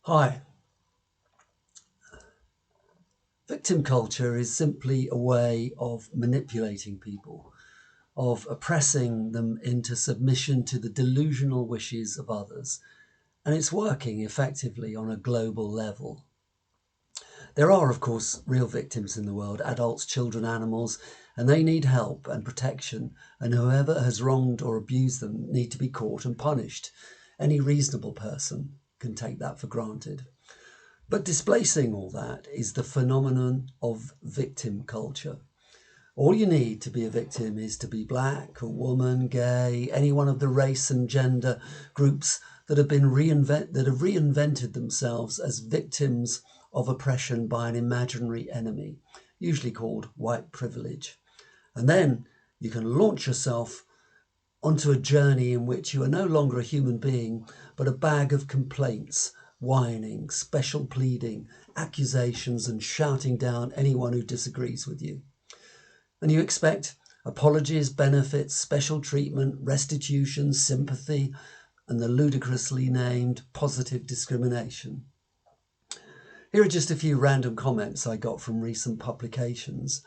Hi. Victim culture is simply a way of manipulating people, of oppressing them into submission to the delusional wishes of others, and it's working effectively on a global level. There are, of course, real victims in the world, adults, children, animals, and they need help and protection, and whoever has wronged or abused them need to be caught and punished. Any reasonable person can take that for granted. But displacing all that is the phenomenon of victim culture. All you need to be a victim is to be black, a woman, gay, any one of the race and gender groups that have reinvented themselves as victims of oppression by an imaginary enemy, usually called white privilege. And then you can launch yourself onto a journey in which you are no longer a human being, but a bag of complaints, whining, special pleading, accusations, and shouting down anyone who disagrees with you. And you expect apologies, benefits, special treatment, restitution, sympathy, and the ludicrously named positive discrimination. Here are just a few random comments I got from recent publications.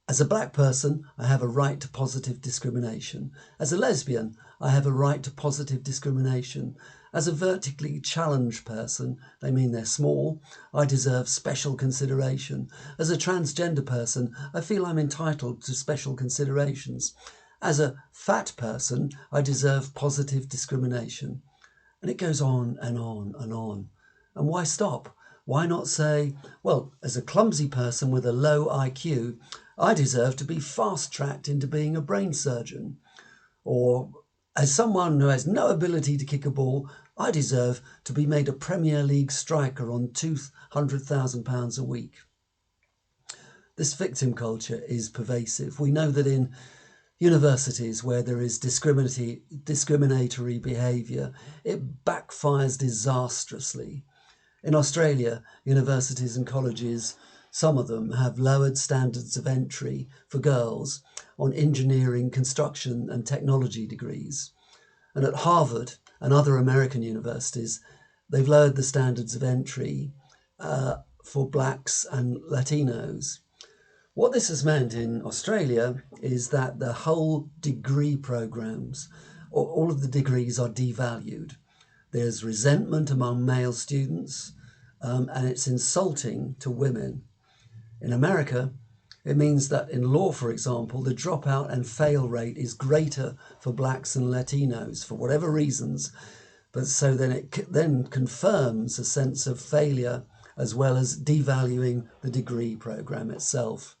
As a black person, I have a right to positive discrimination. As a lesbian, I have a right to positive discrimination. As a vertically challenged person, they mean they're small, I deserve special consideration. As a transgender person, I feel I'm entitled to special considerations. As a fat person, I deserve positive discrimination. And it goes on and on and on. And why stop? Why not say, well, as a clumsy person with a low IQ, I deserve to be fast tracked into being a brain surgeon? Or as someone who has no ability to kick a ball, I deserve to be made a Premier League striker on £200,000 a week. This victim culture is pervasive. We know that in universities where there is discriminatory behaviour, it backfires disastrously. In Australia, universities and colleges, some of them have lowered standards of entry for girls on engineering, construction, and technology degrees. And at Harvard and other American universities, they've lowered the standards of entry for blacks and Latinos. What this has meant in Australia is that the whole degree programs, or all of the degrees, are devalued. There's resentment among male students, and it's insulting to women. In America, it means that in law, for example, the dropout and fail rate is greater for blacks and Latinos for whatever reasons. But so then it then confirms a sense of failure as well as devaluing the degree program itself.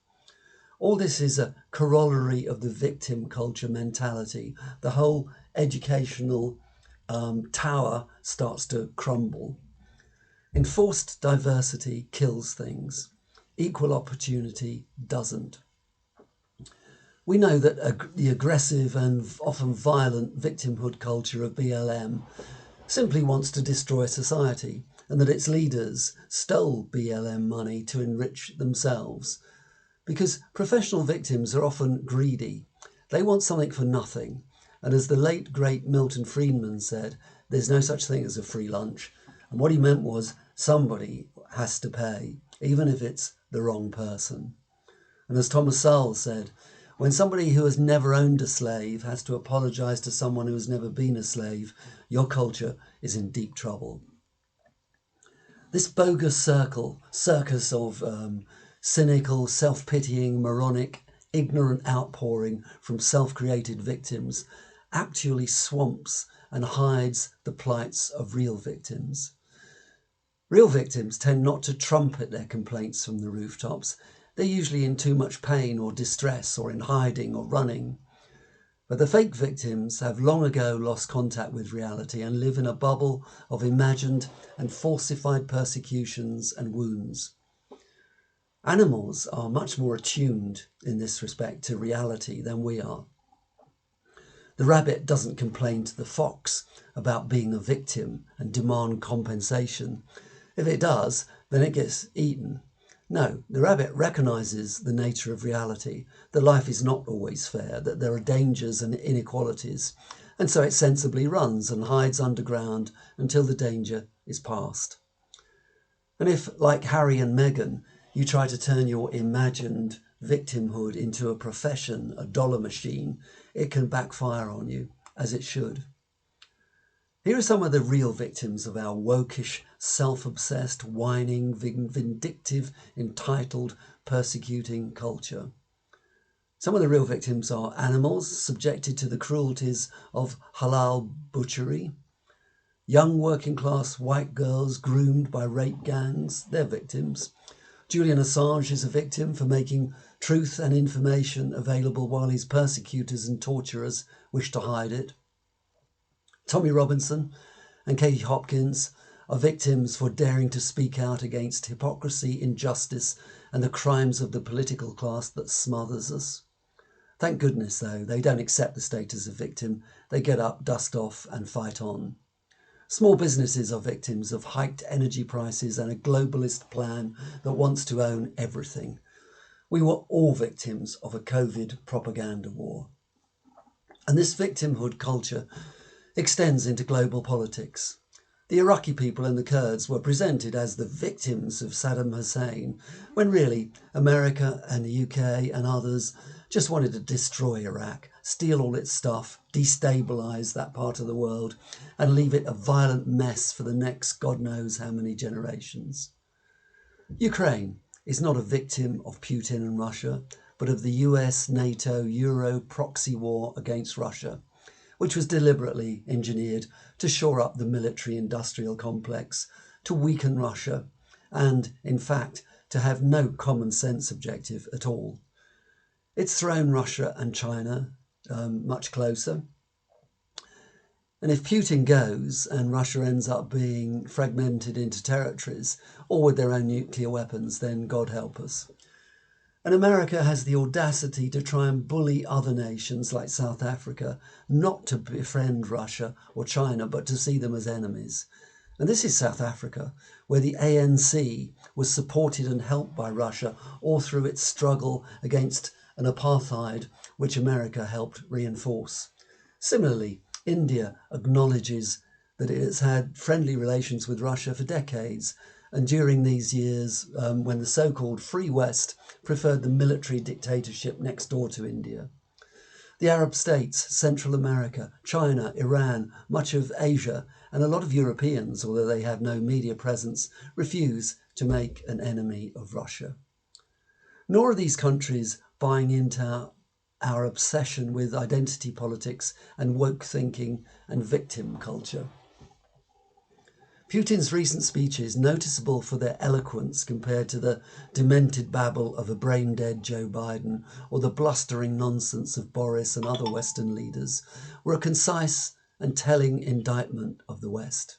All this is a corollary of the victim culture mentality. The whole educational tower starts to crumble. Enforced diversity kills things. Equal opportunity doesn't. We know that the aggressive and often violent victimhood culture of BLM simply wants to destroy society, and that its leaders stole BLM money to enrich themselves. Because professional victims are often greedy. They want something for nothing. And as the late, great Milton Friedman said, there's no such thing as a free lunch. And what he meant was somebody has to pay, even if it's the wrong person. And as Thomas Sowell said, when somebody who has never owned a slave has to apologise to someone who has never been a slave, your culture is in deep trouble. This bogus circus of cynical, self-pitying, moronic, ignorant outpouring from self-created victims actually swamps and hides the plights of real victims. Real victims tend not to trumpet their complaints from the rooftops. They're usually in too much pain or distress or in hiding or running. But the fake victims have long ago lost contact with reality and live in a bubble of imagined and falsified persecutions and wounds. Animals are much more attuned in this respect to reality than we are. The rabbit doesn't complain to the fox about being a victim and demand compensation. If it does, then it gets eaten. No, the rabbit recognises the nature of reality, that life is not always fair, that there are dangers and inequalities, and so it sensibly runs and hides underground until the danger is past. And if, like Harry and Meghan, you try to turn your imagined victimhood into a profession, a dollar machine, it can backfire on you, as it should. Here are some of the real victims of our wokish, self-obsessed, whining, vindictive, entitled, persecuting culture. Some of the real victims are animals subjected to the cruelties of halal butchery, young working class white girls groomed by rape gangs, they're victims. Julian Assange is a victim for making truth and information available while his persecutors and torturers wish to hide it. Tommy Robinson and Katie Hopkins are victims for daring to speak out against hypocrisy, injustice, and the crimes of the political class that smothers us. Thank goodness, though, they don't accept the status of victim. They get up, dust off, and fight on. Small businesses are victims of hiked energy prices and a globalist plan that wants to own everything. We were all victims of a COVID propaganda war. And this victimhood culture extends into global politics. The Iraqi people and the Kurds were presented as the victims of Saddam Hussein, when really America and the UK and others just wanted to destroy Iraq, steal all its stuff, destabilise that part of the world, and leave it a violent mess for the next God knows how many generations. Ukraine is not a victim of Putin and Russia, but of the US, NATO, Euro proxy war against Russia, which was deliberately engineered to shore up the military-industrial complex, to weaken Russia, and, in fact, to have no common sense objective at all. It's thrown Russia and China much closer. And if Putin goes and Russia ends up being fragmented into territories, or with their own nuclear weapons, then God help us. And America has the audacity to try and bully other nations like South Africa not to befriend Russia or China, but to see them as enemies. And this is South Africa, where the ANC was supported and helped by Russia all through its struggle against an apartheid which America helped reinforce. Similarly, India acknowledges that it has had friendly relations with Russia for decades, and during these years when the so-called Free West preferred the military dictatorship next door to India. The Arab states, Central America, China, Iran, much of Asia, and a lot of Europeans, although they have no media presence, refuse to make an enemy of Russia. Nor are these countries buying into our obsession with identity politics and woke thinking and victim culture. Putin's recent speeches, noticeable for their eloquence compared to the demented babble of a brain-dead Joe Biden or the blustering nonsense of Boris and other Western leaders, were a concise and telling indictment of the West.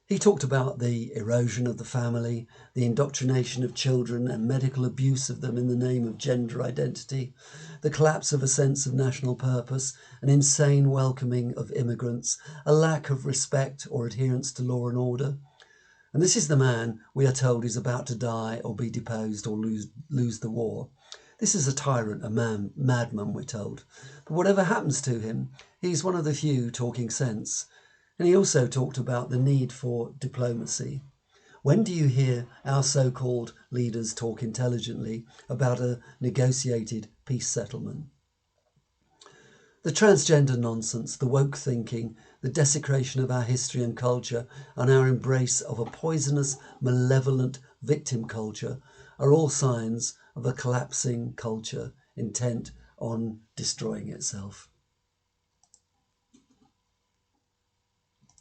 He talked about the erosion of the family, the indoctrination of children and medical abuse of them in the name of gender identity, the collapse of a sense of national purpose, an insane welcoming of immigrants, a lack of respect or adherence to law and order. And this is the man we are told is about to die or be deposed or lose the war. This is a tyrant, a madman, we're told. But whatever happens to him, he's one of the few talking sense. And he also talked about the need for diplomacy. When do you hear our so-called leaders talk intelligently about a negotiated peace settlement? The transgender nonsense, the woke thinking, the desecration of our history and culture, and our embrace of a poisonous, malevolent victim culture are all signs of a collapsing culture intent on destroying itself.